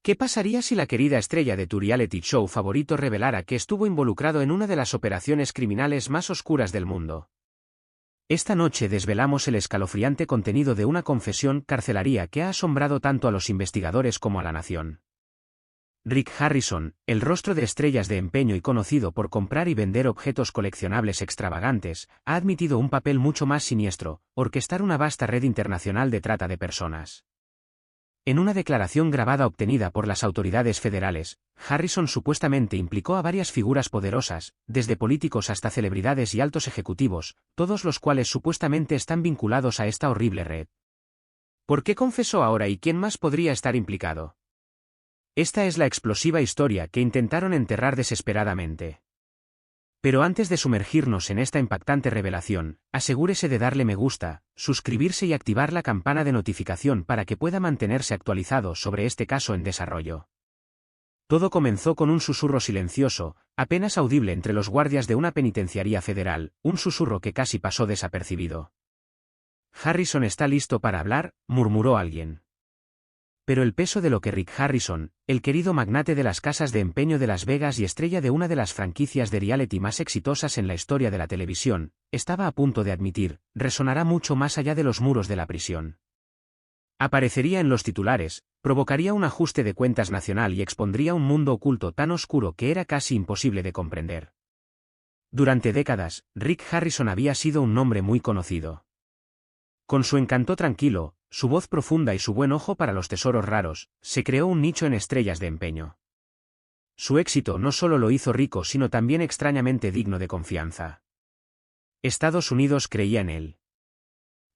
¿Qué pasaría si la querida estrella de tu reality show favorito revelara que estuvo involucrado en una de las operaciones criminales más oscuras del mundo? Esta noche desvelamos el escalofriante contenido de una confesión carcelaria que ha asombrado tanto a los investigadores como a la nación. Rick Harrison, el rostro de estrellas de empeño y conocido por comprar y vender objetos coleccionables extravagantes, ha admitido un papel mucho más siniestro: orquestar una vasta red internacional de trata de personas. En una declaración grabada obtenida por las autoridades federales, Harrison supuestamente implicó a varias figuras poderosas, desde políticos hasta celebridades y altos ejecutivos, todos los cuales supuestamente están vinculados a esta horrible red. ¿Por qué confesó ahora y quién más podría estar implicado? Esta es la explosiva historia que intentaron enterrar desesperadamente. Pero antes de sumergirnos en esta impactante revelación, asegúrese de darle me gusta, suscribirse y activar la campana de notificación para que pueda mantenerse actualizado sobre este caso en desarrollo. Todo comenzó con un susurro silencioso, apenas audible entre los guardias de una penitenciaría federal, un susurro que casi pasó desapercibido. «Harrison está listo para hablar», murmuró alguien. Pero el peso de lo que Rick Harrison, el querido magnate de las casas de empeño de Las Vegas y estrella de una de las franquicias de reality más exitosas en la historia de la televisión, estaba a punto de admitir, resonará mucho más allá de los muros de la prisión. Aparecería en los titulares, provocaría un ajuste de cuentas nacional y expondría un mundo oculto tan oscuro que era casi imposible de comprender. Durante décadas, Rick Harrison había sido un nombre muy conocido. Con su encanto tranquilo, su voz profunda y su buen ojo para los tesoros raros, se creó un nicho en estrellas de empeño. Su éxito no solo lo hizo rico sino también extrañamente digno de confianza. Estados Unidos creía en él.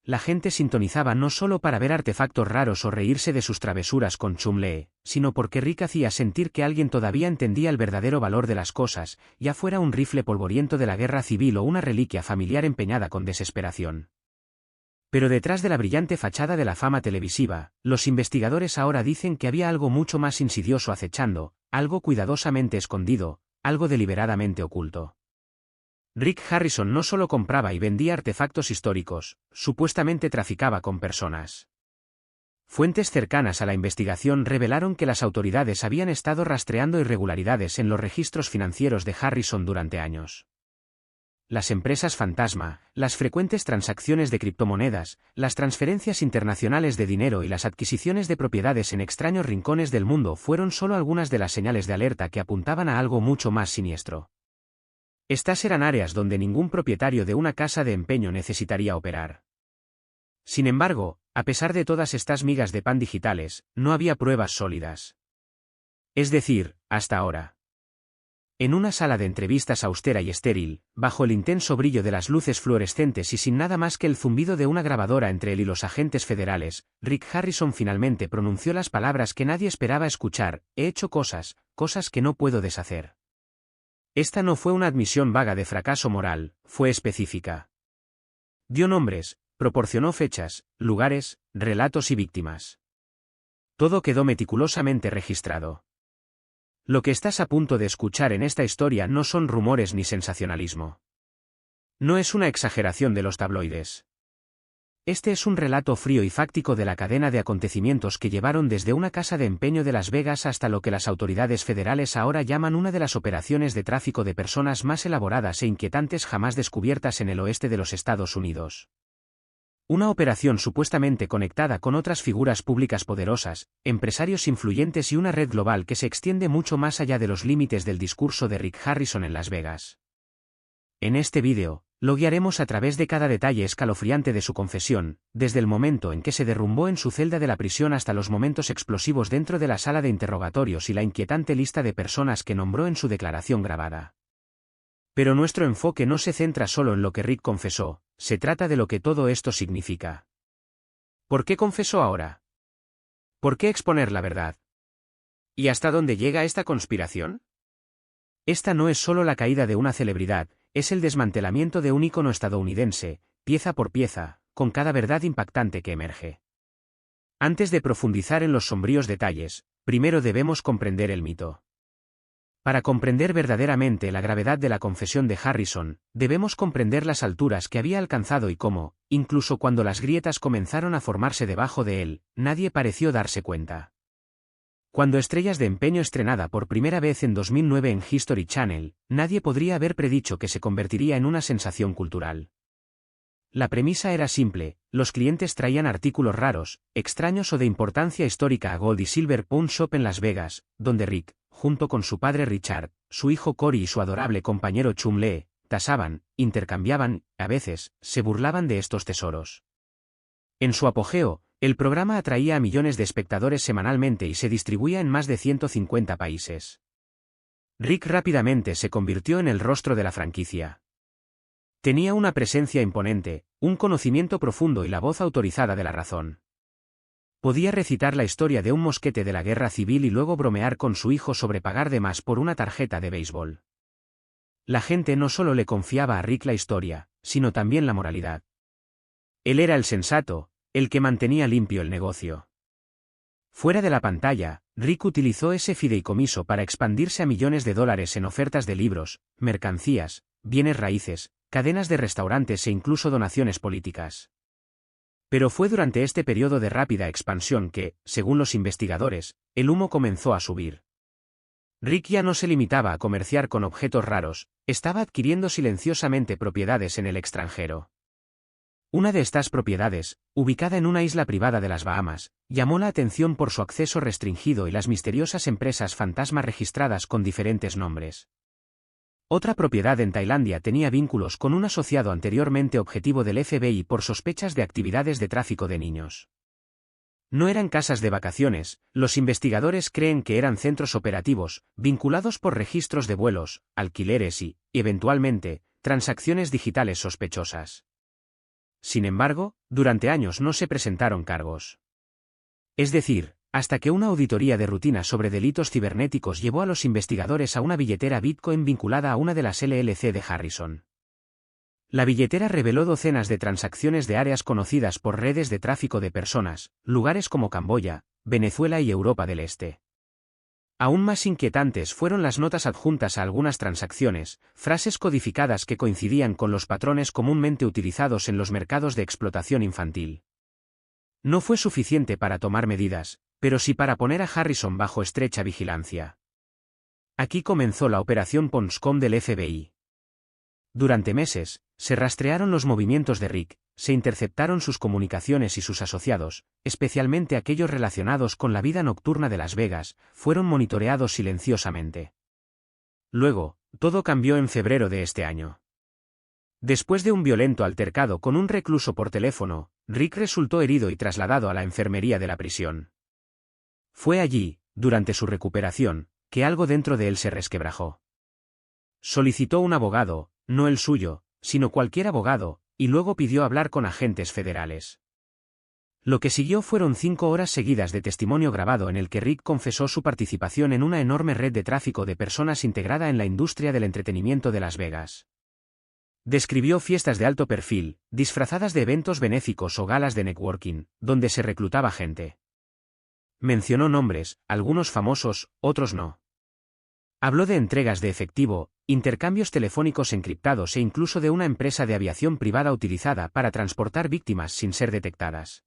La gente sintonizaba no solo para ver artefactos raros o reírse de sus travesuras con Chumlee, sino porque Rick hacía sentir que alguien todavía entendía el verdadero valor de las cosas, ya fuera un rifle polvoriento de la guerra civil o una reliquia familiar empeñada con desesperación. Pero detrás de la brillante fachada de la fama televisiva, los investigadores ahora dicen que había algo mucho más insidioso acechando, algo cuidadosamente escondido, algo deliberadamente oculto. Rick Harrison no solo compraba y vendía artefactos históricos, supuestamente traficaba con personas. Fuentes cercanas a la investigación revelaron que las autoridades habían estado rastreando irregularidades en los registros financieros de Harrison durante años. Las empresas fantasma, las frecuentes transacciones de criptomonedas, las transferencias internacionales de dinero y las adquisiciones de propiedades en extraños rincones del mundo fueron solo algunas de las señales de alerta que apuntaban a algo mucho más siniestro. Estas eran áreas donde ningún propietario de una casa de empeño necesitaría operar. Sin embargo, a pesar de todas estas migas de pan digitales, no había pruebas sólidas. Es decir, hasta ahora. En una sala de entrevistas austera y estéril, bajo el intenso brillo de las luces fluorescentes y sin nada más que el zumbido de una grabadora entre él y los agentes federales, Rick Harrison finalmente pronunció las palabras que nadie esperaba escuchar: he hecho cosas que no puedo deshacer. Esta no fue una admisión vaga de fracaso moral, fue específica. Dio nombres, proporcionó fechas, lugares, relatos y víctimas. Todo quedó meticulosamente registrado. Lo que estás a punto de escuchar en esta historia no son rumores ni sensacionalismo. No es una exageración de los tabloides. Este es un relato frío y fáctico de la cadena de acontecimientos que llevaron desde una casa de empeño de Las Vegas hasta lo que las autoridades federales ahora llaman una de las operaciones de tráfico de personas más elaboradas e inquietantes jamás descubiertas en el oeste de los Estados Unidos. Una operación supuestamente conectada con otras figuras públicas poderosas, empresarios influyentes y una red global que se extiende mucho más allá de los límites del discurso de Rick Harrison en Las Vegas. En este vídeo, lo guiaremos a través de cada detalle escalofriante de su confesión, desde el momento en que se derrumbó en su celda de la prisión hasta los momentos explosivos dentro de la sala de interrogatorios y la inquietante lista de personas que nombró en su declaración grabada. Pero nuestro enfoque no se centra solo en lo que Rick confesó, se trata de lo que todo esto significa. ¿Por qué confesó ahora? ¿Por qué exponer la verdad? ¿Y hasta dónde llega esta conspiración? Esta no es solo la caída de una celebridad, es el desmantelamiento de un ícono estadounidense, pieza por pieza, con cada verdad impactante que emerge. Antes de profundizar en los sombríos detalles, primero debemos comprender el mito. Para comprender verdaderamente la gravedad de la confesión de Harrison, debemos comprender las alturas que había alcanzado y cómo, incluso cuando las grietas comenzaron a formarse debajo de él, nadie pareció darse cuenta. Cuando Estrellas de Empeño estrenada por primera vez en 2009 en History Channel, nadie podría haber predicho que se convertiría en una sensación cultural. La premisa era simple, los clientes traían artículos raros, extraños o de importancia histórica a Gold y Silver Pawn Shop en Las Vegas, donde Rick, junto con su padre Richard, su hijo Cory y su adorable compañero Chum Lee, tasaban, intercambiaban, a veces, se burlaban de estos tesoros. En su apogeo, el programa atraía a millones de espectadores semanalmente y se distribuía en más de 150 países. Rick rápidamente se convirtió en el rostro de la franquicia. Tenía una presencia imponente, un conocimiento profundo y la voz autorizada de la razón. Podía recitar la historia de un mosquete de la guerra civil y luego bromear con su hijo sobre pagar de más por una tarjeta de béisbol. La gente no solo le confiaba a Rick la historia, sino también la moralidad. Él era el sensato, el que mantenía limpio el negocio. Fuera de la pantalla, Rick utilizó ese fideicomiso para expandirse a millones de dólares en ofertas de libros, mercancías, bienes raíces, cadenas de restaurantes e incluso donaciones políticas. Pero fue durante este periodo de rápida expansión que, según los investigadores, el humo comenzó a subir. Rick ya no se limitaba a comerciar con objetos raros, estaba adquiriendo silenciosamente propiedades en el extranjero. Una de estas propiedades, ubicada en una isla privada de las Bahamas, llamó la atención por su acceso restringido y las misteriosas empresas fantasma registradas con diferentes nombres. Otra propiedad en Tailandia tenía vínculos con un asociado anteriormente objetivo del FBI por sospechas de actividades de tráfico de niños. No eran casas de vacaciones, los investigadores creen que eran centros operativos, vinculados por registros de vuelos, alquileres y, eventualmente, transacciones digitales sospechosas. Sin embargo, durante años no se presentaron cargos. Es decir, hasta que una auditoría de rutina sobre delitos cibernéticos llevó a los investigadores a una billetera Bitcoin vinculada a una de las LLC de Harrison. La billetera reveló docenas de transacciones de áreas conocidas por redes de tráfico de personas, lugares como Camboya, Venezuela y Europa del Este. Aún más inquietantes fueron las notas adjuntas a algunas transacciones, frases codificadas que coincidían con los patrones comúnmente utilizados en los mercados de explotación infantil. No fue suficiente para tomar medidas, pero sí para poner a Harrison bajo estrecha vigilancia. Aquí comenzó la operación Ponscom del FBI. Durante meses, se rastrearon los movimientos de Rick, se interceptaron sus comunicaciones y sus asociados, especialmente aquellos relacionados con la vida nocturna de Las Vegas, fueron monitoreados silenciosamente. Luego, todo cambió en febrero de este año. Después de un violento altercado con un recluso por teléfono, Rick resultó herido y trasladado a la enfermería de la prisión. Fue allí, durante su recuperación, que algo dentro de él se resquebrajó. Solicitó un abogado, no el suyo, sino cualquier abogado, y luego pidió hablar con agentes federales. Lo que siguió fueron 5 horas seguidas de testimonio grabado en el que Rick confesó su participación en una enorme red de tráfico de personas integrada en la industria del entretenimiento de Las Vegas. Describió fiestas de alto perfil, disfrazadas de eventos benéficos o galas de networking, donde se reclutaba gente. Mencionó nombres, algunos famosos, otros no. Habló de entregas de efectivo, intercambios telefónicos encriptados e incluso de una empresa de aviación privada utilizada para transportar víctimas sin ser detectadas.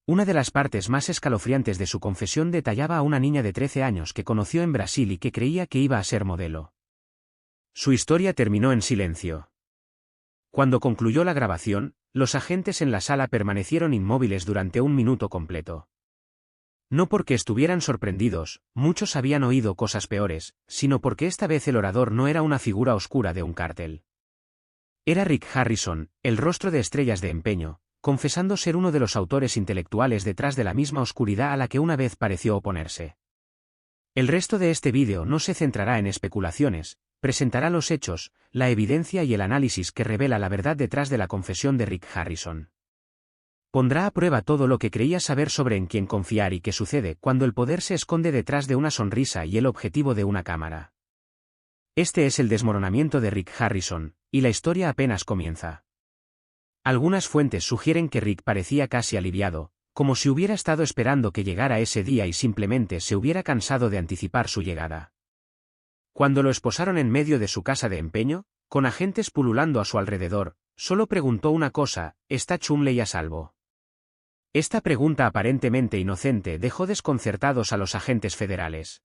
Una de las partes más escalofriantes de su confesión detallaba a una niña de 13 años que conoció en Brasil y que creía que iba a ser modelo. Su historia terminó en silencio. Cuando concluyó la grabación, los agentes en la sala permanecieron inmóviles durante un minuto completo. No porque estuvieran sorprendidos, muchos habían oído cosas peores, sino porque esta vez el orador no era una figura oscura de un cártel. Era Rick Harrison, el rostro de Estrellas de Empeño, confesando ser uno de los autores intelectuales detrás de la misma oscuridad a la que una vez pareció oponerse. El resto de este vídeo no se centrará en especulaciones, presentará los hechos, la evidencia y el análisis que revela la verdad detrás de la confesión de Rick Harrison. Pondrá a prueba todo lo que creía saber sobre en quién confiar y qué sucede cuando el poder se esconde detrás de una sonrisa y el objetivo de una cámara. Este es el desmoronamiento de Rick Harrison, y la historia apenas comienza. Algunas fuentes sugieren que Rick parecía casi aliviado, como si hubiera estado esperando que llegara ese día y simplemente se hubiera cansado de anticipar su llegada. Cuando lo esposaron en medio de su casa de empeño, con agentes pululando a su alrededor, solo preguntó una cosa: ¿está Chumley a salvo? Esta pregunta aparentemente inocente dejó desconcertados a los agentes federales.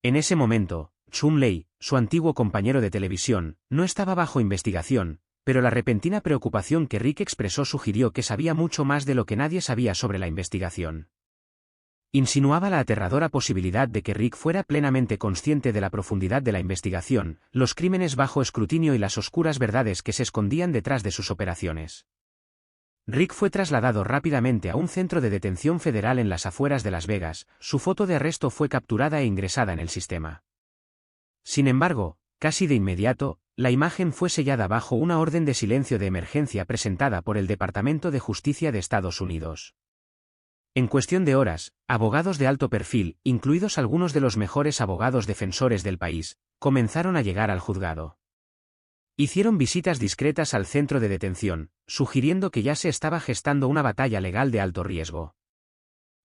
En ese momento, Chun Lei, su antiguo compañero de televisión, no estaba bajo investigación, pero la repentina preocupación que Rick expresó sugirió que sabía mucho más de lo que nadie sabía sobre la investigación. Insinuaba la aterradora posibilidad de que Rick fuera plenamente consciente de la profundidad de la investigación, los crímenes bajo escrutinio y las oscuras verdades que se escondían detrás de sus operaciones. Rick fue trasladado rápidamente a un centro de detención federal en las afueras de Las Vegas, su foto de arresto fue capturada e ingresada en el sistema. Sin embargo, casi de inmediato, la imagen fue sellada bajo una orden de silencio de emergencia presentada por el Departamento de Justicia de Estados Unidos. En cuestión de horas, abogados de alto perfil, incluidos algunos de los mejores abogados defensores del país, comenzaron a llegar al juzgado. Hicieron visitas discretas al centro de detención, sugiriendo que ya se estaba gestando una batalla legal de alto riesgo.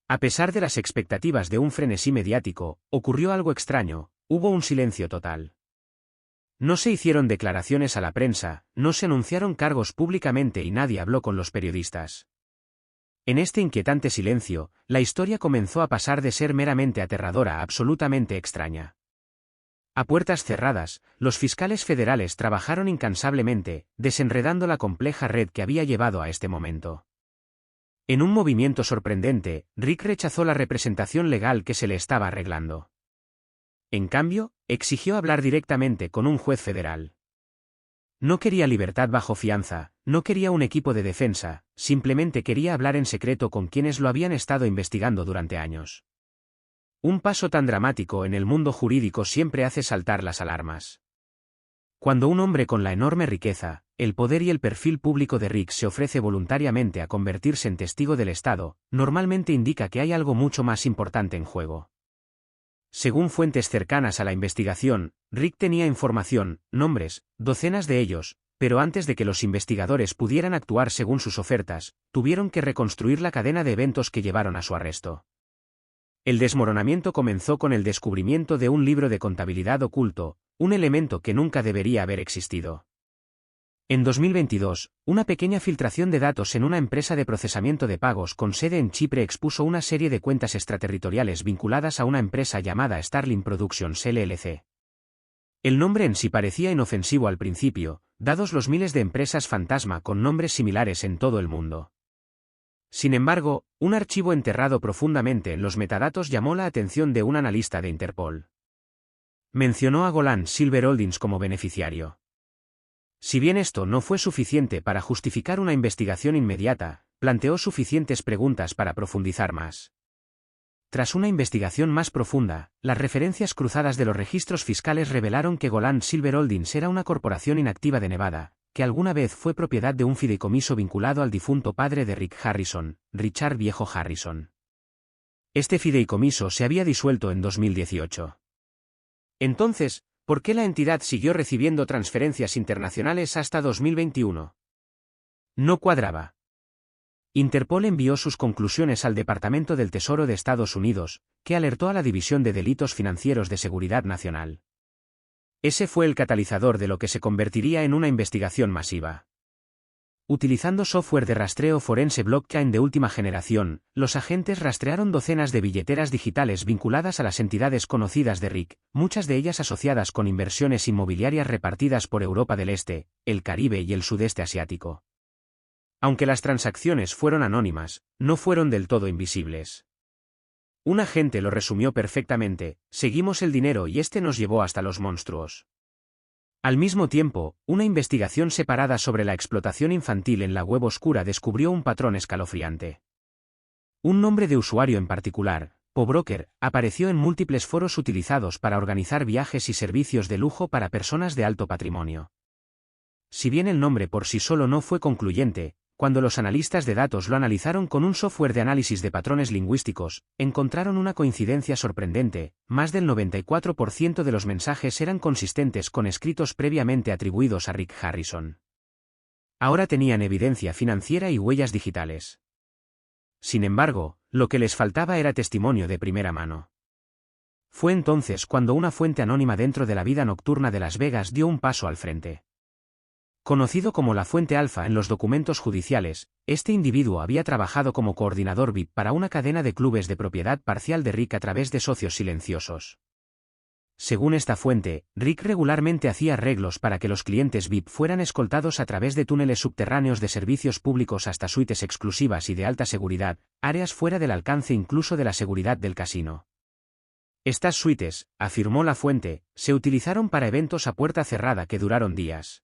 A pesar de las expectativas de un frenesí mediático, ocurrió algo extraño, hubo un silencio total. No se hicieron declaraciones a la prensa, no se anunciaron cargos públicamente y nadie habló con los periodistas. En este inquietante silencio, la historia comenzó a pasar de ser meramente aterradora a absolutamente extraña. A puertas cerradas, los fiscales federales trabajaron incansablemente, desenredando la compleja red que había llevado a este momento. En un movimiento sorprendente, Rick rechazó la representación legal que se le estaba arreglando. En cambio, exigió hablar directamente con un juez federal. No quería libertad bajo fianza, no quería un equipo de defensa, simplemente quería hablar en secreto con quienes lo habían estado investigando durante años. Un paso tan dramático en el mundo jurídico siempre hace saltar las alarmas. Cuando un hombre con la enorme riqueza, el poder y el perfil público de Rick se ofrece voluntariamente a convertirse en testigo del Estado, normalmente indica que hay algo mucho más importante en juego. Según fuentes cercanas a la investigación, Rick tenía información, nombres, docenas de ellos, pero antes de que los investigadores pudieran actuar según sus ofertas, tuvieron que reconstruir la cadena de eventos que llevaron a su arresto. El desmoronamiento comenzó con el descubrimiento de un libro de contabilidad oculto, un elemento que nunca debería haber existido. En 2022, una pequeña filtración de datos en una empresa de procesamiento de pagos con sede en Chipre expuso una serie de cuentas extraterritoriales vinculadas a una empresa llamada Starling Productions LLC. El nombre en sí parecía inofensivo al principio, dados los miles de empresas fantasma con nombres similares en todo el mundo. Sin embargo, un archivo enterrado profundamente en los metadatos llamó la atención de un analista de Interpol. Mencionó a Golan Silver Holdings como beneficiario. Si bien esto no fue suficiente para justificar una investigación inmediata, planteó suficientes preguntas para profundizar más. Tras una investigación más profunda, las referencias cruzadas de los registros fiscales revelaron que Golan Silver Holdings era una corporación inactiva de Nevada, que alguna vez fue propiedad de un fideicomiso vinculado al difunto padre de Rick Harrison, Richard Viejo Harrison. Este fideicomiso se había disuelto en 2018. Entonces, ¿por qué la entidad siguió recibiendo transferencias internacionales hasta 2021? No cuadraba. Interpol envió sus conclusiones al Departamento del Tesoro de Estados Unidos, que alertó a la División de Delitos Financieros de Seguridad Nacional. Ese fue el catalizador de lo que se convertiría en una investigación masiva. Utilizando software de rastreo forense blockchain de última generación, los agentes rastrearon docenas de billeteras digitales vinculadas a las entidades conocidas de Rick, muchas de ellas asociadas con inversiones inmobiliarias repartidas por Europa del Este, el Caribe y el Sudeste Asiático. Aunque las transacciones fueron anónimas, no fueron del todo invisibles. Un agente lo resumió perfectamente: seguimos el dinero y este nos llevó hasta los monstruos. Al mismo tiempo, una investigación separada sobre la explotación infantil en la web oscura descubrió un patrón escalofriante. Un nombre de usuario en particular, PoBroker, apareció en múltiples foros utilizados para organizar viajes y servicios de lujo para personas de alto patrimonio. Si bien el nombre por sí solo no fue concluyente, cuando los analistas de datos lo analizaron con un software de análisis de patrones lingüísticos, encontraron una coincidencia sorprendente: más del 94% de los mensajes eran consistentes con escritos previamente atribuidos a Rick Harrison. Ahora tenían evidencia financiera y huellas digitales. Sin embargo, lo que les faltaba era testimonio de primera mano. Fue entonces cuando una fuente anónima dentro de la vida nocturna de Las Vegas dio un paso al frente. Conocido como la fuente alfa en los documentos judiciales, este individuo había trabajado como coordinador VIP para una cadena de clubes de propiedad parcial de Rick a través de socios silenciosos. Según esta fuente, Rick regularmente hacía arreglos para que los clientes VIP fueran escoltados a través de túneles subterráneos de servicios públicos hasta suites exclusivas y de alta seguridad, áreas fuera del alcance incluso de la seguridad del casino. Estas suites, afirmó la fuente, se utilizaron para eventos a puerta cerrada que duraron días.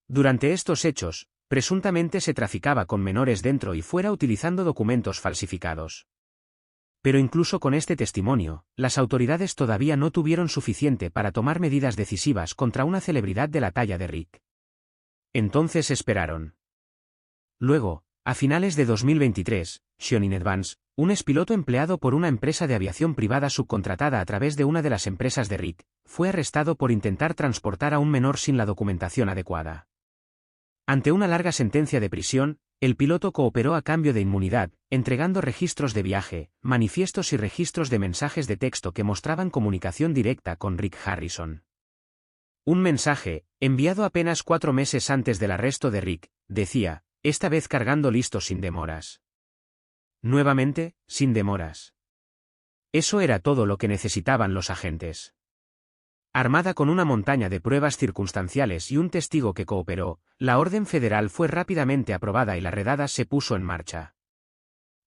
Durante estos hechos, presuntamente se traficaba con menores dentro y fuera utilizando documentos falsificados. Pero incluso con este testimonio, las autoridades todavía no tuvieron suficiente para tomar medidas decisivas contra una celebridad de la talla de Rick. Entonces esperaron. Luego, a finales de 2023, Sean in Advance, un expiloto empleado por una empresa de aviación privada subcontratada a través de una de las empresas de Rick, fue arrestado por intentar transportar a un menor sin la documentación adecuada. Ante una larga sentencia de prisión, el piloto cooperó a cambio de inmunidad, entregando registros de viaje, manifiestos y registros de mensajes de texto que mostraban comunicación directa con Rick Harrison. Un mensaje, enviado apenas 4 meses antes del arresto de Rick, decía, esta vez cargando listo sin demoras. Nuevamente, sin demoras. Eso era todo lo que necesitaban los agentes. Armada con una montaña de pruebas circunstanciales y un testigo que cooperó, la orden federal fue rápidamente aprobada y la redada se puso en marcha.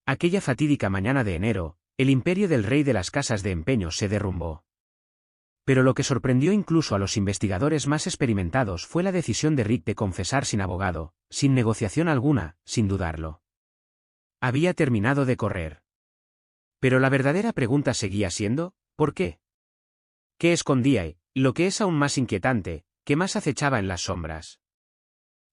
Aquella fatídica mañana de enero, el imperio del rey de las casas de empeño se derrumbó. Pero lo que sorprendió incluso a los investigadores más experimentados fue la decisión de Rick de confesar sin abogado, sin negociación alguna, sin dudarlo. Había terminado de correr. Pero la verdadera pregunta seguía siendo, ¿por qué? ¿Qué escondía y, lo que es aún más inquietante, qué más acechaba en las sombras?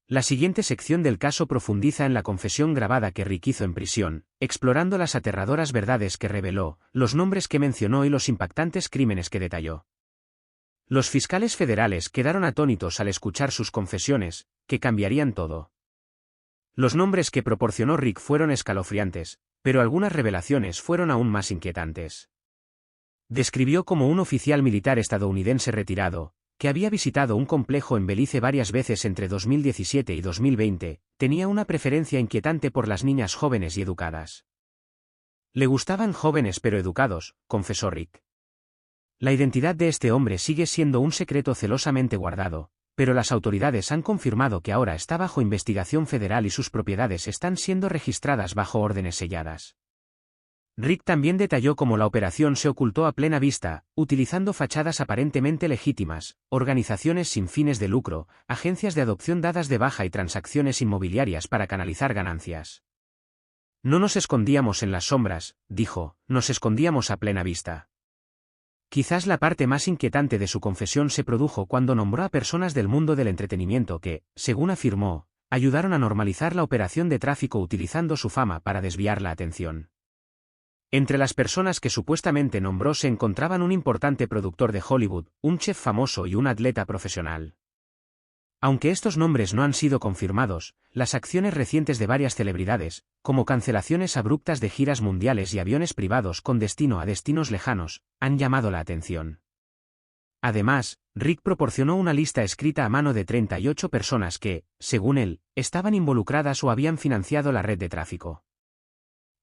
La siguiente sección del caso profundiza en la confesión grabada que Rick hizo en prisión, explorando las aterradoras verdades que reveló, los nombres que mencionó y los impactantes crímenes que detalló. Los fiscales federales quedaron atónitos al escuchar sus confesiones, que cambiarían todo. Los nombres que proporcionó Rick fueron escalofriantes, pero algunas revelaciones fueron aún más inquietantes. Describió como un oficial militar estadounidense retirado, que había visitado un complejo en Belice varias veces entre 2017 y 2020, tenía una preferencia inquietante por las niñas jóvenes y educadas. Le gustaban jóvenes pero educados, confesó Rick. La identidad de este hombre sigue siendo un secreto celosamente guardado, pero las autoridades han confirmado que ahora está bajo investigación federal y sus propiedades están siendo registradas bajo órdenes selladas. Rick también detalló cómo la operación se ocultó a plena vista, utilizando fachadas aparentemente legítimas, organizaciones sin fines de lucro, agencias de adopción dadas de baja y transacciones inmobiliarias para canalizar ganancias. No nos escondíamos en las sombras, dijo, nos escondíamos a plena vista. Quizás la parte más inquietante de su confesión se produjo cuando nombró a personas del mundo del entretenimiento que, según afirmó, ayudaron a normalizar la operación de tráfico utilizando su fama para desviar la atención. Entre las personas que supuestamente nombró se encontraban un importante productor de Hollywood, un chef famoso y un atleta profesional. Aunque estos nombres no han sido confirmados, las acciones recientes de varias celebridades, como cancelaciones abruptas de giras mundiales y aviones privados con destino a destinos lejanos, han llamado la atención. Además, Rick proporcionó una lista escrita a mano de 38 personas que, según él, estaban involucradas o habían financiado la red de tráfico.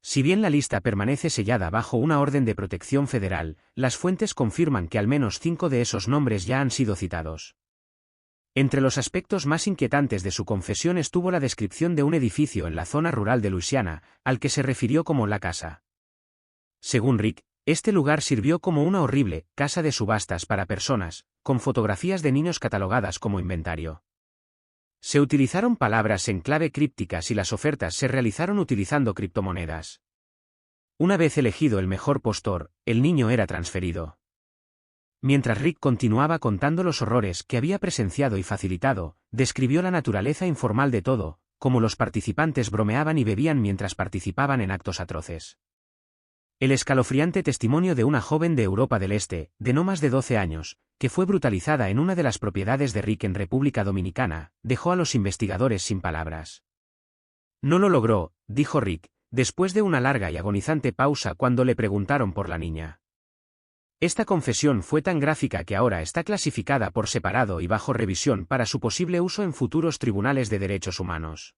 Si bien la lista permanece sellada bajo una orden de protección federal, las fuentes confirman que al menos 5 de esos nombres ya han sido citados. Entre los aspectos más inquietantes de su confesión estuvo la descripción de un edificio en la zona rural de Luisiana, al que se refirió como la casa. Según Rick, este lugar sirvió como una horrible casa de subastas para personas, con fotografías de niños catalogadas como inventario. Se utilizaron palabras en clave crípticas y las ofertas se realizaron utilizando criptomonedas. Una vez elegido el mejor postor, el niño era transferido. Mientras Rick continuaba contando los horrores que había presenciado y facilitado, describió la naturaleza informal de todo, como los participantes bromeaban y bebían mientras participaban en actos atroces. El escalofriante testimonio de una joven de Europa del Este, de no más de 12 años, que fue brutalizada en una de las propiedades de Rick en República Dominicana, dejó a los investigadores sin palabras. No lo logró, dijo Rick, después de una larga y agonizante pausa cuando le preguntaron por la niña. Esta confesión fue tan gráfica que ahora está clasificada por separado y bajo revisión para su posible uso en futuros tribunales de derechos humanos.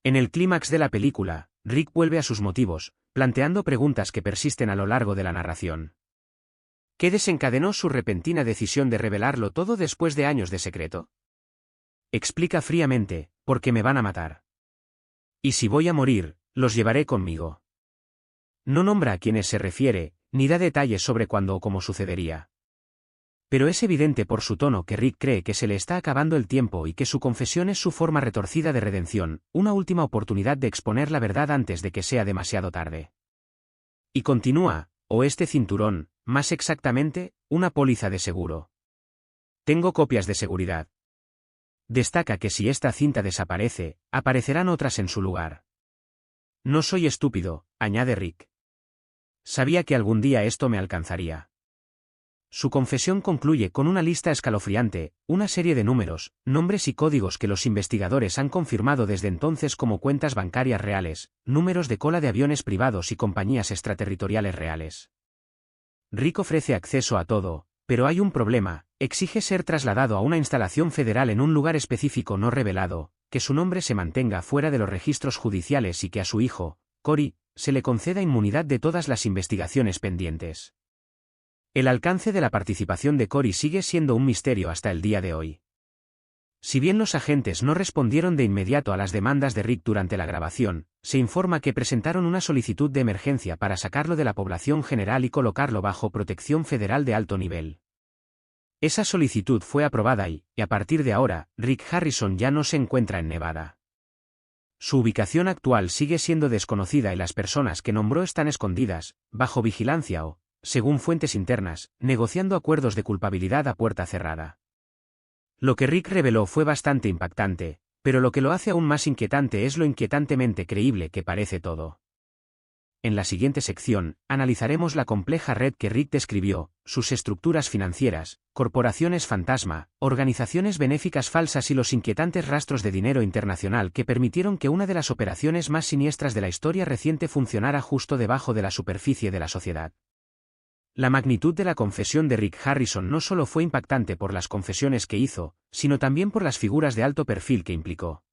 En el clímax de la película, Rick vuelve a sus motivos, planteando preguntas que persisten a lo largo de la narración. ¿Qué desencadenó su repentina decisión de revelarlo todo después de años de secreto? Explica fríamente, porque me van a matar. Y si voy a morir, los llevaré conmigo. No nombra a quienes se refiere, ni da detalles sobre cuándo o cómo sucedería. Pero es evidente por su tono que Rick cree que se le está acabando el tiempo y que su confesión es su forma retorcida de redención, una última oportunidad de exponer la verdad antes de que sea demasiado tarde. Y continúa, o este cinturón, más exactamente, una póliza de seguro. Tengo copias de seguridad. Destaca que si esta cinta desaparece, aparecerán otras en su lugar. No soy estúpido, añade Rick. Sabía que algún día esto me alcanzaría. Su confesión concluye con una lista escalofriante, una serie de números, nombres y códigos que los investigadores han confirmado desde entonces como cuentas bancarias reales, números de cola de aviones privados y compañías extraterritoriales reales. Rick ofrece acceso a todo, pero hay un problema, exige ser trasladado a una instalación federal en un lugar específico no revelado, que su nombre se mantenga fuera de los registros judiciales y que a su hijo, Cory, se le conceda inmunidad de todas las investigaciones pendientes. El alcance de la participación de Cory sigue siendo un misterio hasta el día de hoy. Si bien los agentes no respondieron de inmediato a las demandas de Rick durante la grabación, se informa que presentaron una solicitud de emergencia para sacarlo de la población general y colocarlo bajo protección federal de alto nivel. Esa solicitud fue aprobada y, a partir de ahora, Rick Harrison ya no se encuentra en Nevada. Su ubicación actual sigue siendo desconocida y las personas que nombró están escondidas, bajo vigilancia o, según fuentes internas, negociando acuerdos de culpabilidad a puerta cerrada. Lo que Rick reveló fue bastante impactante, pero lo que lo hace aún más inquietante es lo inquietantemente creíble que parece todo. En la siguiente sección, analizaremos la compleja red que Rick describió, sus estructuras financieras, corporaciones fantasma, organizaciones benéficas falsas y los inquietantes rastros de dinero internacional que permitieron que una de las operaciones más siniestras de la historia reciente funcionara justo debajo de la superficie de la sociedad. La magnitud de la confesión de Rick Harrison no solo fue impactante por las confesiones que hizo, sino también por las figuras de alto perfil que implicó.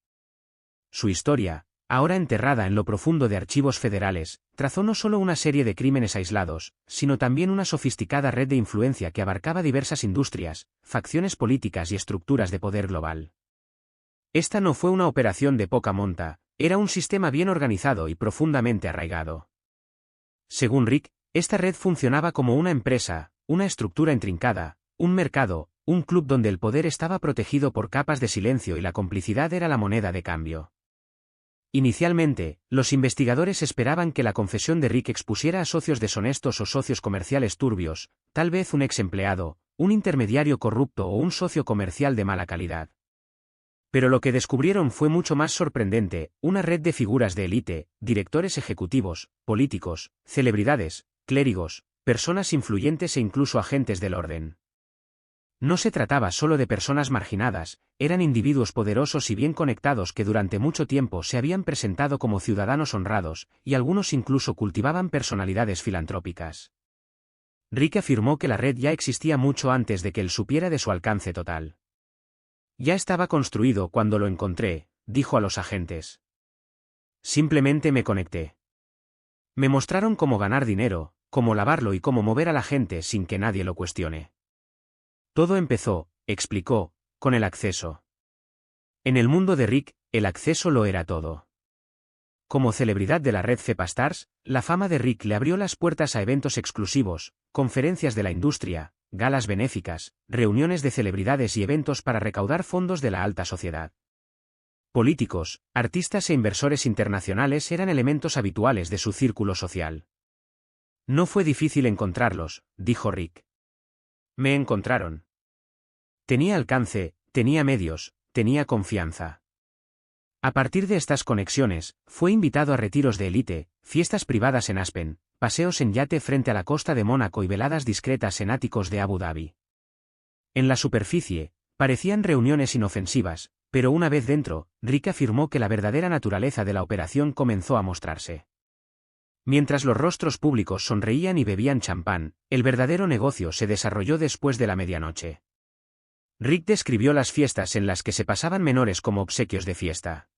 Su historia, ahora enterrada en lo profundo de archivos federales, trazó no solo una serie de crímenes aislados, sino también una sofisticada red de influencia que abarcaba diversas industrias, facciones políticas y estructuras de poder global. Esta no fue una operación de poca monta, era un sistema bien organizado y profundamente arraigado. Según Rick, esta red funcionaba como una empresa, una estructura intrincada, un mercado, un club donde el poder estaba protegido por capas de silencio y la complicidad era la moneda de cambio. Inicialmente, los investigadores esperaban que la confesión de Rick expusiera a socios deshonestos o socios comerciales turbios, tal vez un ex empleado, un intermediario corrupto o un socio comercial de mala calidad. Pero lo que descubrieron fue mucho más sorprendente, una red de figuras de élite, directores ejecutivos, políticos, celebridades, clérigos, personas influyentes e incluso agentes del orden. No se trataba solo de personas marginadas, eran individuos poderosos y bien conectados que durante mucho tiempo se habían presentado como ciudadanos honrados, y algunos incluso cultivaban personalidades filantrópicas. Rick afirmó que la red ya existía mucho antes de que él supiera de su alcance total. Ya estaba construido cuando lo encontré, dijo a los agentes. Simplemente me conecté. Me mostraron cómo ganar dinero, cómo lavarlo y cómo mover a la gente sin que nadie lo cuestione. Todo empezó, explicó, con el acceso. En el mundo de Rick, el acceso lo era todo. Como celebridad de la red Cepastars, la fama de Rick le abrió las puertas a eventos exclusivos, conferencias de la industria, galas benéficas, reuniones de celebridades y eventos para recaudar fondos de la alta sociedad. Políticos, artistas e inversores internacionales eran elementos habituales de su círculo social. No fue difícil encontrarlos, dijo Rick. Me encontraron. Tenía alcance, tenía medios, tenía confianza. A partir de estas conexiones, fue invitado a retiros de élite, fiestas privadas en Aspen, paseos en yate frente a la costa de Mónaco y veladas discretas en áticos de Abu Dhabi. En la superficie, parecían reuniones inofensivas, pero una vez dentro, Rick afirmó que la verdadera naturaleza de la operación comenzó a mostrarse. Mientras los rostros públicos sonreían y bebían champán, el verdadero negocio se desarrolló después de la medianoche. Rick describió las fiestas en las que se pasaban menores como obsequios de fiesta.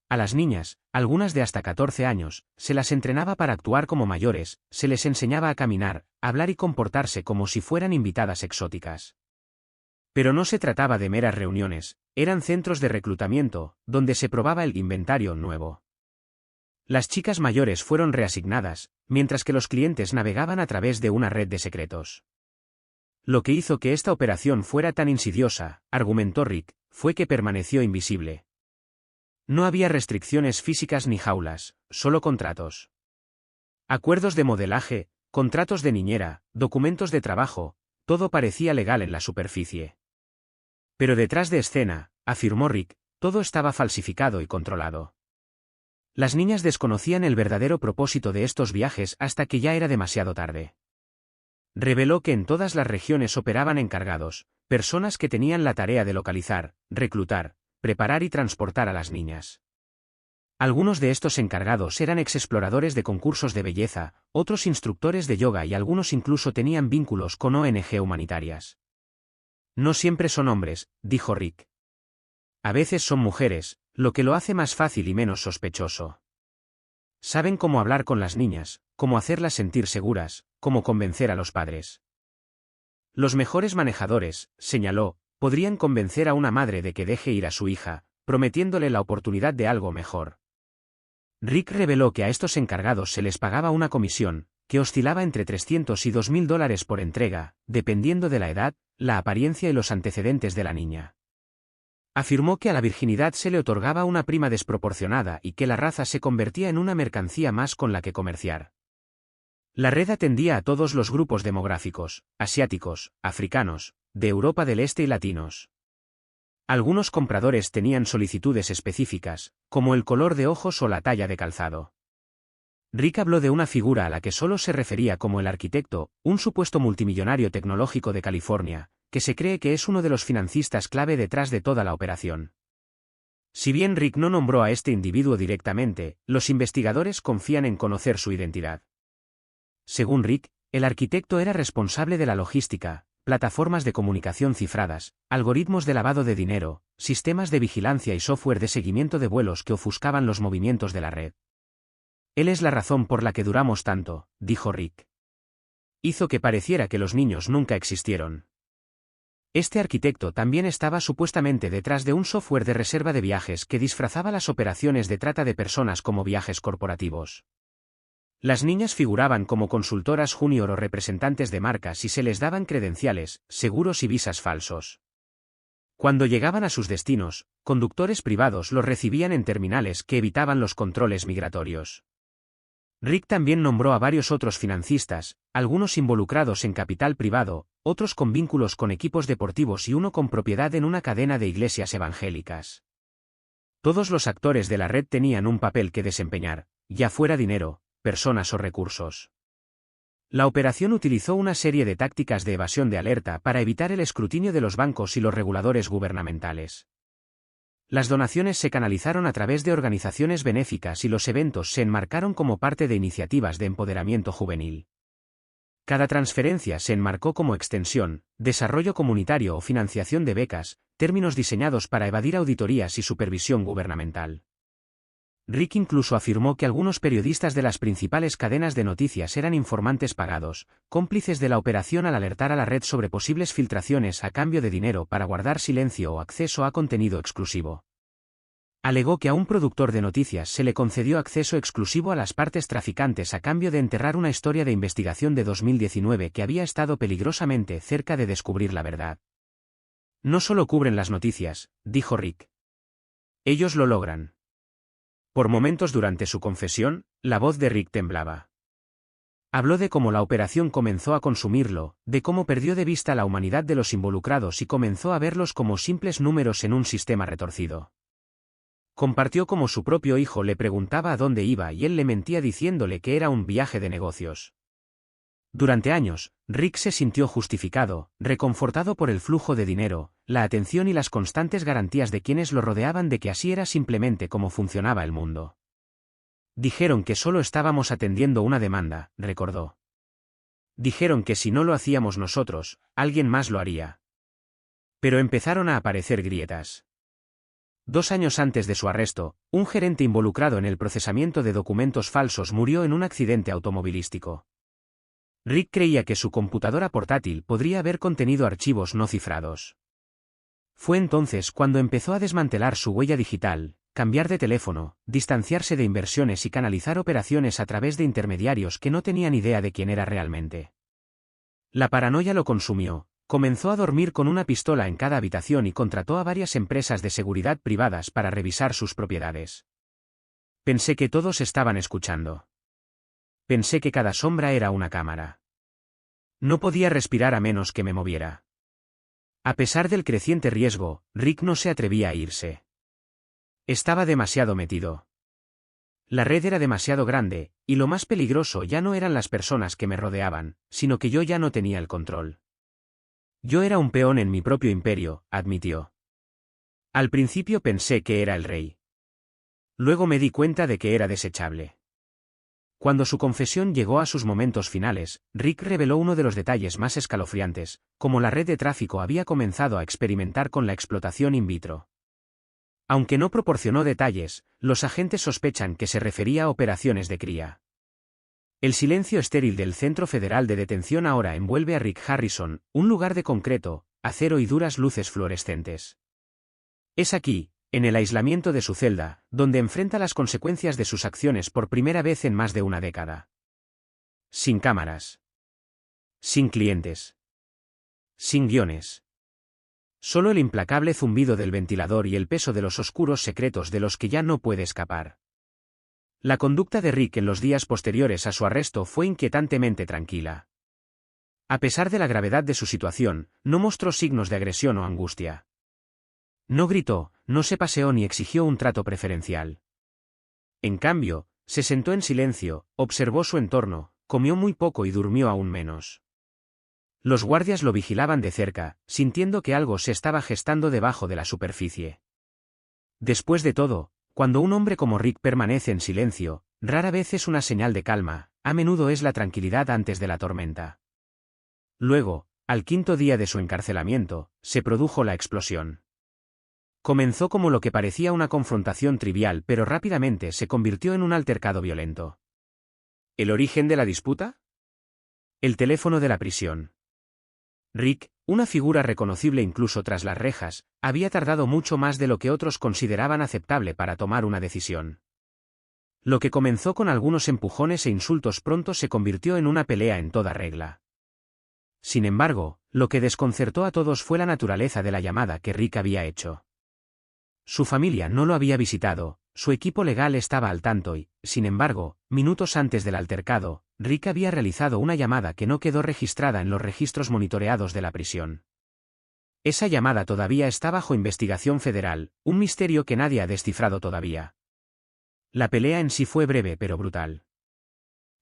A las niñas, algunas de hasta 14 años, se las entrenaba para actuar como mayores, se les enseñaba a caminar, hablar y comportarse como si fueran invitadas exóticas. Pero no se trataba de meras reuniones, eran centros de reclutamiento, donde se probaba el inventario nuevo. Las chicas mayores fueron reasignadas, mientras que los clientes navegaban a través de una red de secretos. Lo que hizo que esta operación fuera tan insidiosa, argumentó Rick, fue que permaneció invisible. No había restricciones físicas ni jaulas, solo contratos. Acuerdos de modelaje, contratos de niñera, documentos de trabajo, todo parecía legal en la superficie. Pero detrás de escena, afirmó Rick, todo estaba falsificado y controlado. Las niñas desconocían el verdadero propósito de estos viajes hasta que ya era demasiado tarde. Reveló que en todas las regiones operaban encargados, personas que tenían la tarea de localizar, reclutar, preparar y transportar a las niñas. Algunos de estos encargados eran exexploradores de concursos de belleza, otros instructores de yoga y algunos incluso tenían vínculos con ONG humanitarias. No siempre son hombres, dijo Rick. A veces son mujeres, lo que lo hace más fácil y menos sospechoso. Saben cómo hablar con las niñas, cómo hacerlas sentir seguras, cómo convencer a los padres. Los mejores manejadores, señaló, podrían convencer a una madre de que deje ir a su hija, prometiéndole la oportunidad de algo mejor. Rick reveló que a estos encargados se les pagaba una comisión, que oscilaba entre $300 y $2,000 por entrega, dependiendo de la edad, la apariencia y los antecedentes de la niña. Afirmó que a la virginidad se le otorgaba una prima desproporcionada y que la raza se convertía en una mercancía más con la que comerciar. La red atendía a todos los grupos demográficos, asiáticos, africanos, de Europa del Este y latinos. Algunos compradores tenían solicitudes específicas, como el color de ojos o la talla de calzado. Rick habló de una figura a la que solo se refería como el arquitecto, un supuesto multimillonario tecnológico de California, que se cree que es uno de los financistas clave detrás de toda la operación. Si bien Rick no nombró a este individuo directamente, los investigadores confían en conocer su identidad. Según Rick, el arquitecto era responsable de la logística, plataformas de comunicación cifradas, algoritmos de lavado de dinero, sistemas de vigilancia y software de seguimiento de vuelos que ofuscaban los movimientos de la red. Él es la razón por la que duramos tanto, dijo Rick. Hizo que pareciera que los niños nunca existieron. Este arquitecto también estaba supuestamente detrás de un software de reserva de viajes que disfrazaba las operaciones de trata de personas como viajes corporativos. Las niñas figuraban como consultoras junior o representantes de marcas y se les daban credenciales, seguros y visas falsos. Cuando llegaban a sus destinos, conductores privados los recibían en terminales que evitaban los controles migratorios. Rick también nombró a varios otros financistas, algunos involucrados en capital privado, otros con vínculos con equipos deportivos y uno con propiedad en una cadena de iglesias evangélicas. Todos los actores de la red tenían un papel que desempeñar, ya fuera dinero, personas o recursos. La operación utilizó una serie de tácticas de evasión de alerta para evitar el escrutinio de los bancos y los reguladores gubernamentales. Las donaciones se canalizaron a través de organizaciones benéficas y los eventos se enmarcaron como parte de iniciativas de empoderamiento juvenil. Cada transferencia se enmarcó como extensión, desarrollo comunitario o financiación de becas, términos diseñados para evadir auditorías y supervisión gubernamental. Rick incluso afirmó que algunos periodistas de las principales cadenas de noticias eran informantes pagados, cómplices de la operación al alertar a la red sobre posibles filtraciones a cambio de dinero para guardar silencio o acceso a contenido exclusivo. Alegó que a un productor de noticias se le concedió acceso exclusivo a las partes traficantes a cambio de enterrar una historia de investigación de 2019 que había estado peligrosamente cerca de descubrir la verdad. No solo cubren las noticias, dijo Rick. Ellos lo logran. Por momentos durante su confesión, la voz de Rick temblaba. Habló de cómo la operación comenzó a consumirlo, de cómo perdió de vista la humanidad de los involucrados y comenzó a verlos como simples números en un sistema retorcido. Compartió cómo su propio hijo le preguntaba a dónde iba y él le mentía diciéndole que era un viaje de negocios. Durante años, Rick se sintió justificado, reconfortado por el flujo de dinero, la atención y las constantes garantías de quienes lo rodeaban de que así era simplemente como funcionaba el mundo. Dijeron que solo estábamos atendiendo una demanda, recordó. Dijeron que si no lo hacíamos nosotros, alguien más lo haría. Pero empezaron a aparecer grietas. 2 años antes de su arresto, un gerente involucrado en el procesamiento de documentos falsos murió en un accidente automovilístico. Rick creía que su computadora portátil podría haber contenido archivos no cifrados. Fue entonces cuando empezó a desmantelar su huella digital, cambiar de teléfono, distanciarse de inversiones y canalizar operaciones a través de intermediarios que no tenían idea de quién era realmente. La paranoia lo consumió, comenzó a dormir con una pistola en cada habitación y contrató a varias empresas de seguridad privadas para revisar sus propiedades. Pensé que todos estaban escuchando. Pensé que cada sombra era una cámara. No podía respirar a menos que me moviera. A pesar del creciente riesgo, Rick no se atrevía a irse. Estaba demasiado metido. La red era demasiado grande, y lo más peligroso ya no eran las personas que me rodeaban, sino que yo ya no tenía el control. Yo era un peón en mi propio imperio, admitió. Al principio pensé que era el rey. Luego me di cuenta de que era desechable. Cuando su confesión llegó a sus momentos finales, Rick reveló uno de los detalles más escalofriantes, como la red de tráfico había comenzado a experimentar con la explotación in vitro. Aunque no proporcionó detalles, los agentes sospechan que se refería a operaciones de cría. El silencio estéril del Centro Federal de Detención ahora envuelve a Rick Harrison, un lugar de concreto, acero y duras luces fluorescentes. Es aquí, en el aislamiento de su celda, donde enfrenta las consecuencias de sus acciones por primera vez en más de una década. Sin cámaras. Sin clientes. Sin guiones. Solo el implacable zumbido del ventilador y el peso de los oscuros secretos de los que ya no puede escapar. La conducta de Rick en los días posteriores a su arresto fue inquietantemente tranquila. A pesar de la gravedad de su situación, no mostró signos de agresión o angustia. No gritó, no se paseó ni exigió un trato preferencial. En cambio, se sentó en silencio, observó su entorno, comió muy poco y durmió aún menos. Los guardias lo vigilaban de cerca, sintiendo que algo se estaba gestando debajo de la superficie. Después de todo, cuando un hombre como Rick permanece en silencio, rara vez es una señal de calma, a menudo es la tranquilidad antes de la tormenta. Luego, al 5.º día de su encarcelamiento, se produjo la explosión. Comenzó como lo que parecía una confrontación trivial, pero rápidamente se convirtió en un altercado violento. ¿El origen de la disputa? El teléfono de la prisión. Rick, una figura reconocible incluso tras las rejas, había tardado mucho más de lo que otros consideraban aceptable para tomar una decisión. Lo que comenzó con algunos empujones e insultos pronto se convirtió en una pelea en toda regla. Sin embargo, lo que desconcertó a todos fue la naturaleza de la llamada que Rick había hecho. Su familia no lo había visitado, su equipo legal estaba al tanto y, sin embargo, minutos antes del altercado, Rick había realizado una llamada que no quedó registrada en los registros monitoreados de la prisión. Esa llamada todavía está bajo investigación federal, un misterio que nadie ha descifrado todavía. La pelea en sí fue breve pero brutal.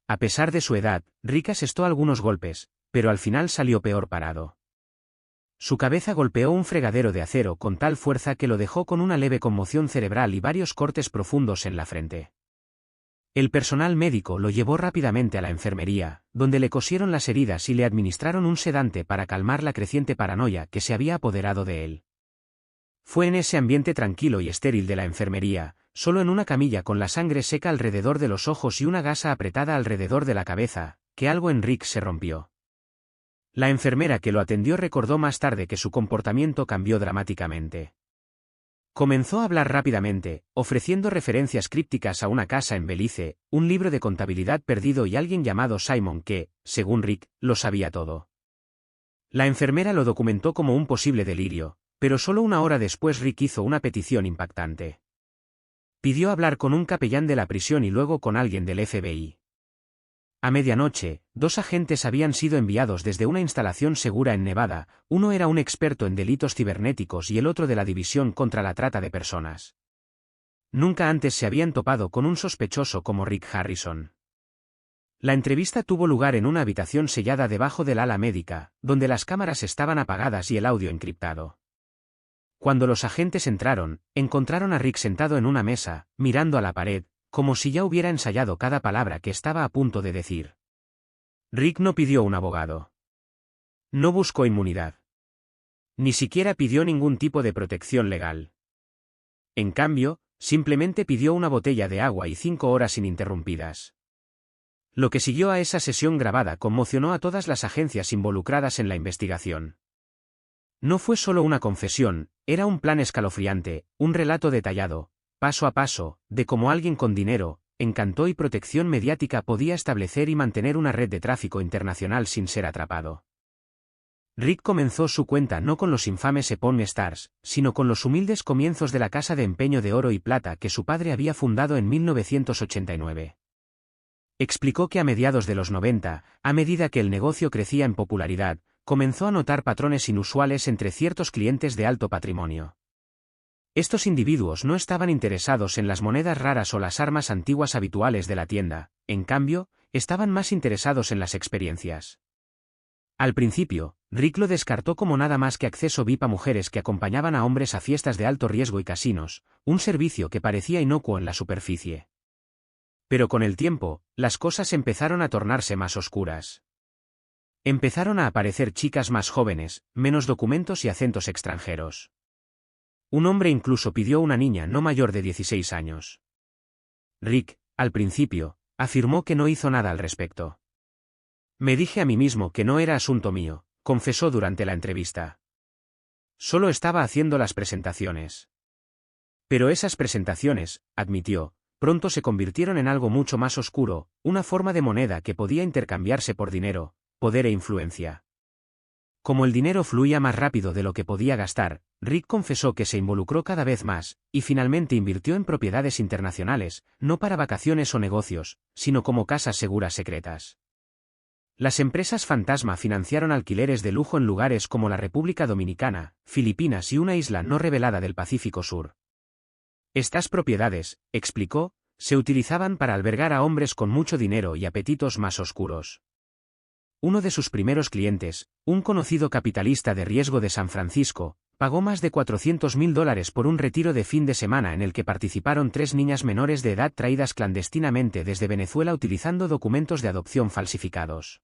A pesar de su edad, Rick asestó algunos golpes, pero al final salió peor parado. Su cabeza golpeó un fregadero de acero con tal fuerza que lo dejó con una leve conmoción cerebral y varios cortes profundos en la frente. El personal médico lo llevó rápidamente a la enfermería, donde le cosieron las heridas y le administraron un sedante para calmar la creciente paranoia que se había apoderado de él. Fue en ese ambiente tranquilo y estéril de la enfermería, solo en una camilla con la sangre seca alrededor de los ojos y una gasa apretada alrededor de la cabeza, que algo en Rick se rompió. La enfermera que lo atendió recordó más tarde que su comportamiento cambió dramáticamente. Comenzó a hablar rápidamente, ofreciendo referencias crípticas a una casa en Belice, un libro de contabilidad perdido y alguien llamado Simon que, según Rick, lo sabía todo. La enfermera lo documentó como un posible delirio, pero solo una hora después Rick hizo una petición impactante. Pidió hablar con un capellán de la prisión y luego con alguien del FBI. A medianoche, 2 agentes habían sido enviados desde una instalación segura en Nevada, uno era un experto en delitos cibernéticos y el otro de la División contra la Trata de Personas. Nunca antes se habían topado con un sospechoso como Rick Harrison. La entrevista tuvo lugar en una habitación sellada debajo del ala médica, donde las cámaras estaban apagadas y el audio encriptado. Cuando los agentes entraron, encontraron a Rick sentado en una mesa, mirando a la pared, como si ya hubiera ensayado cada palabra que estaba a punto de decir. Rick no pidió un abogado. No buscó inmunidad. Ni siquiera pidió ningún tipo de protección legal. En cambio, simplemente pidió una botella de agua y 5 horas ininterrumpidas. Lo que siguió a esa sesión grabada conmocionó a todas las agencias involucradas en la investigación. No fue solo una confesión, era un plan escalofriante, un relato detallado, paso a paso, de cómo alguien con dinero, encanto y protección mediática podía establecer y mantener una red de tráfico internacional sin ser atrapado. Rick comenzó su cuenta no con los infames Pawn Stars, sino con los humildes comienzos de la casa de empeño de oro y plata que su padre había fundado en 1989. Explicó que a mediados de los 90, a medida que el negocio crecía en popularidad, comenzó a notar patrones inusuales entre ciertos clientes de alto patrimonio. Estos individuos no estaban interesados en las monedas raras o las armas antiguas habituales de la tienda, en cambio, estaban más interesados en las experiencias. Al principio, Rick lo descartó como nada más que acceso VIP a mujeres que acompañaban a hombres a fiestas de alto riesgo y casinos, un servicio que parecía inocuo en la superficie. Pero con el tiempo, las cosas empezaron a tornarse más oscuras. Empezaron a aparecer chicas más jóvenes, menos documentos y acentos extranjeros. Un hombre incluso pidió una niña no mayor de 16 años. Rick, al principio, afirmó que no hizo nada al respecto. Me dije a mí mismo que no era asunto mío, confesó durante la entrevista. Solo estaba haciendo las presentaciones. Pero esas presentaciones, admitió, pronto se convirtieron en algo mucho más oscuro, una forma de moneda que podía intercambiarse por dinero, poder e influencia. Como el dinero fluía más rápido de lo que podía gastar, Rick confesó que se involucró cada vez más, y finalmente invirtió en propiedades internacionales, no para vacaciones o negocios, sino como casas seguras secretas. Las empresas fantasma financiaron alquileres de lujo en lugares como la República Dominicana, Filipinas y una isla no revelada del Pacífico Sur. Estas propiedades, explicó, se utilizaban para albergar a hombres con mucho dinero y apetitos más oscuros. Uno de sus primeros clientes, un conocido capitalista de riesgo de San Francisco, pagó más de $400,000 por un retiro de fin de semana en el que participaron 3 niñas menores de edad traídas clandestinamente desde Venezuela utilizando documentos de adopción falsificados.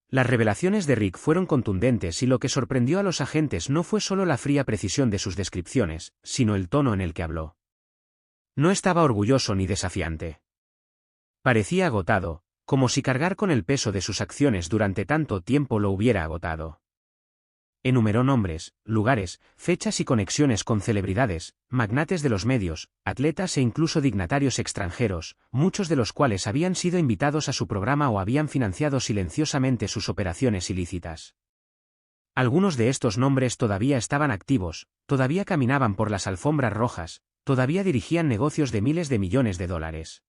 Las revelaciones de Rick fueron contundentes y lo que sorprendió a los agentes no fue solo la fría precisión de sus descripciones, sino el tono en el que habló. No estaba orgulloso ni desafiante. Parecía agotado, como si cargar con el peso de sus acciones durante tanto tiempo lo hubiera agotado. Enumeró nombres, lugares, fechas y conexiones con celebridades, magnates de los medios, atletas e incluso dignatarios extranjeros, muchos de los cuales habían sido invitados a su programa o habían financiado silenciosamente sus operaciones ilícitas. Algunos de estos nombres todavía estaban activos, todavía caminaban por las alfombras rojas, todavía dirigían negocios de miles de millones de dólares.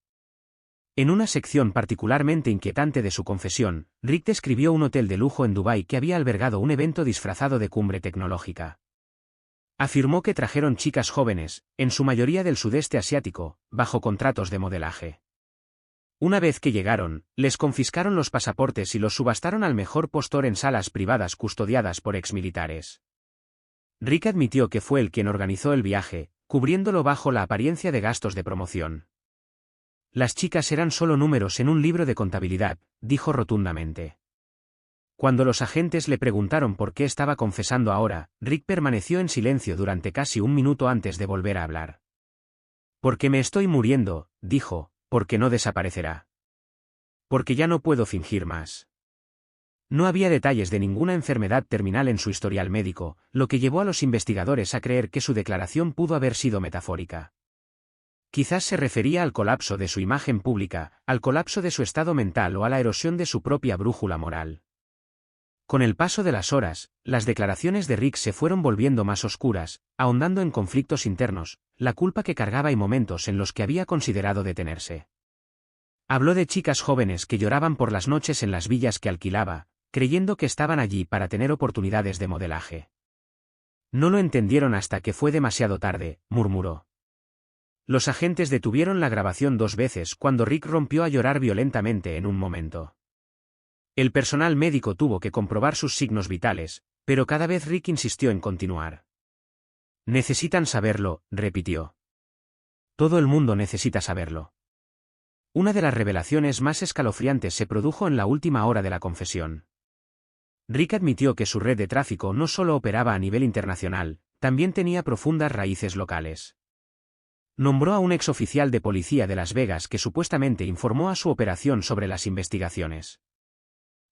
En una sección particularmente inquietante de su confesión, Rick describió un hotel de lujo en Dubái que había albergado un evento disfrazado de cumbre tecnológica. Afirmó que trajeron chicas jóvenes, en su mayoría del sudeste asiático, bajo contratos de modelaje. Una vez que llegaron, les confiscaron los pasaportes y los subastaron al mejor postor en salas privadas custodiadas por exmilitares. Rick admitió que fue él quien organizó el viaje, cubriéndolo bajo la apariencia de gastos de promoción. Las chicas eran solo números en un libro de contabilidad, dijo rotundamente. Cuando los agentes le preguntaron por qué estaba confesando ahora, Rick permaneció en silencio durante casi un minuto antes de volver a hablar. Porque me estoy muriendo, dijo, porque no desaparecerá. Porque ya no puedo fingir más. No había detalles de ninguna enfermedad terminal en su historial médico, lo que llevó a los investigadores a creer que su declaración pudo haber sido metafórica. Quizás se refería al colapso de su imagen pública, al colapso de su estado mental o a la erosión de su propia brújula moral. Con el paso de las horas, las declaraciones de Rick se fueron volviendo más oscuras, ahondando en conflictos internos, la culpa que cargaba y momentos en los que había considerado detenerse. Habló de chicas jóvenes que lloraban por las noches en las villas que alquilaba, creyendo que estaban allí para tener oportunidades de modelaje. No lo entendieron hasta que fue demasiado tarde, murmuró. Los agentes detuvieron la grabación 2 veces cuando Rick rompió a llorar violentamente en un momento. El personal médico tuvo que comprobar sus signos vitales, pero cada vez Rick insistió en continuar. Necesitan saberlo, repitió. Todo el mundo necesita saberlo. Una de las revelaciones más escalofriantes se produjo en la última hora de la confesión. Rick admitió que su red de tráfico no solo operaba a nivel internacional, también tenía profundas raíces locales. Nombró a un exoficial de policía de Las Vegas que supuestamente informó a su operación sobre las investigaciones.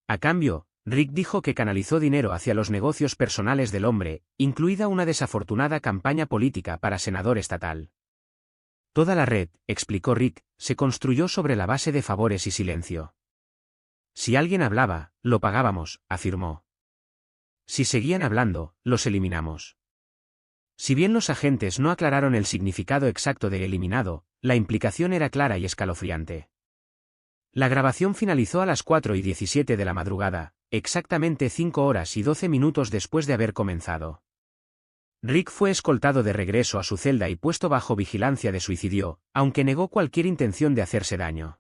A cambio, Rick dijo que canalizó dinero hacia los negocios personales del hombre, incluida una desafortunada campaña política para senador estatal. Toda la red, explicó Rick, se construyó sobre la base de favores y silencio. Si alguien hablaba, lo pagábamos, afirmó. Si seguían hablando, los eliminamos. Si bien los agentes no aclararon el significado exacto de eliminado, la implicación era clara y escalofriante. La grabación finalizó a las 4:17 de la madrugada, exactamente 5 horas y 12 minutos después de haber comenzado. Rick fue escoltado de regreso a su celda y puesto bajo vigilancia de suicidio, aunque negó cualquier intención de hacerse daño.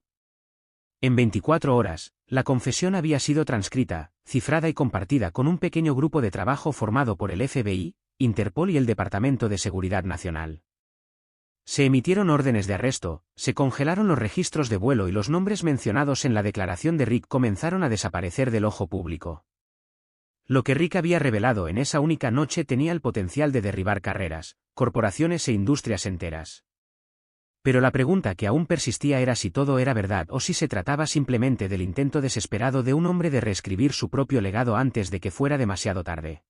En 24 horas, la confesión había sido transcrita, cifrada y compartida con un pequeño grupo de trabajo formado por el FBI, Interpol y el Departamento de Seguridad Nacional. Se emitieron órdenes de arresto, se congelaron los registros de vuelo y los nombres mencionados en la declaración de Rick comenzaron a desaparecer del ojo público. Lo que Rick había revelado en esa única noche tenía el potencial de derribar carreras, corporaciones e industrias enteras. Pero la pregunta que aún persistía era si todo era verdad o si se trataba simplemente del intento desesperado de un hombre de reescribir su propio legado antes de que fuera demasiado tarde.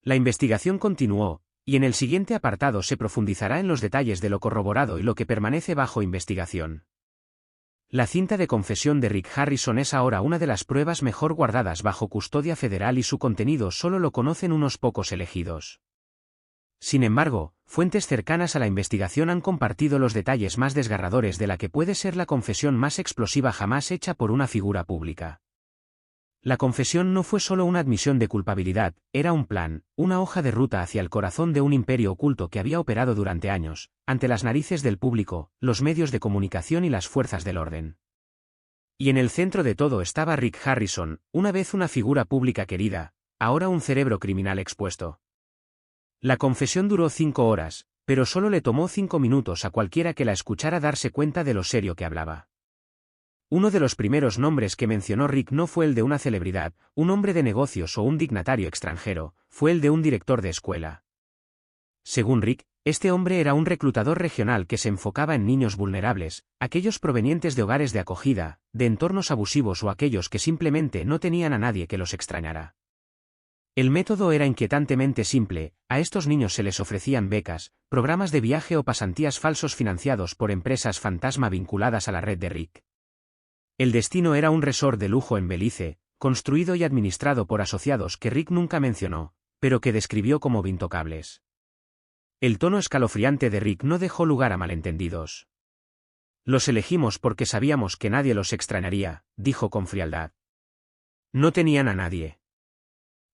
La investigación continuó, y en el siguiente apartado se profundizará en los detalles de lo corroborado y lo que permanece bajo investigación. La cinta de confesión de Rick Harrison es ahora una de las pruebas mejor guardadas bajo custodia federal y su contenido solo lo conocen unos pocos elegidos. Sin embargo, fuentes cercanas a la investigación han compartido los detalles más desgarradores de la que puede ser la confesión más explosiva jamás hecha por una figura pública. La confesión no fue solo una admisión de culpabilidad, era un plan, una hoja de ruta hacia el corazón de un imperio oculto que había operado durante años, ante las narices del público, los medios de comunicación y las fuerzas del orden. Y en el centro de todo estaba Rick Harrison, una vez una figura pública querida, ahora un cerebro criminal expuesto. La confesión duró 5 horas, pero solo le tomó 5 minutos a cualquiera que la escuchara darse cuenta de lo serio que hablaba. Uno de los primeros nombres que mencionó Rick no fue el de una celebridad, un hombre de negocios o un dignatario extranjero, fue el de un director de escuela. Según Rick, este hombre era un reclutador regional que se enfocaba en niños vulnerables, aquellos provenientes de hogares de acogida, de entornos abusivos o aquellos que simplemente no tenían a nadie que los extrañara. El método era inquietantemente simple, a estos niños se les ofrecían becas, programas de viaje o pasantías falsos financiados por empresas fantasma vinculadas a la red de Rick. El destino era un resort de lujo en Belice, construido y administrado por asociados que Rick nunca mencionó, pero que describió como intocables. El tono escalofriante de Rick no dejó lugar a malentendidos. Los elegimos porque sabíamos que nadie los extrañaría, dijo con frialdad. No tenían a nadie.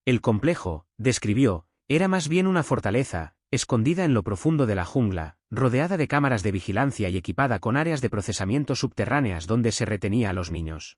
El complejo, describió, era más bien una fortaleza, escondida en lo profundo de la jungla, rodeada de cámaras de vigilancia y equipada con áreas de procesamiento subterráneas donde se retenía a los niños.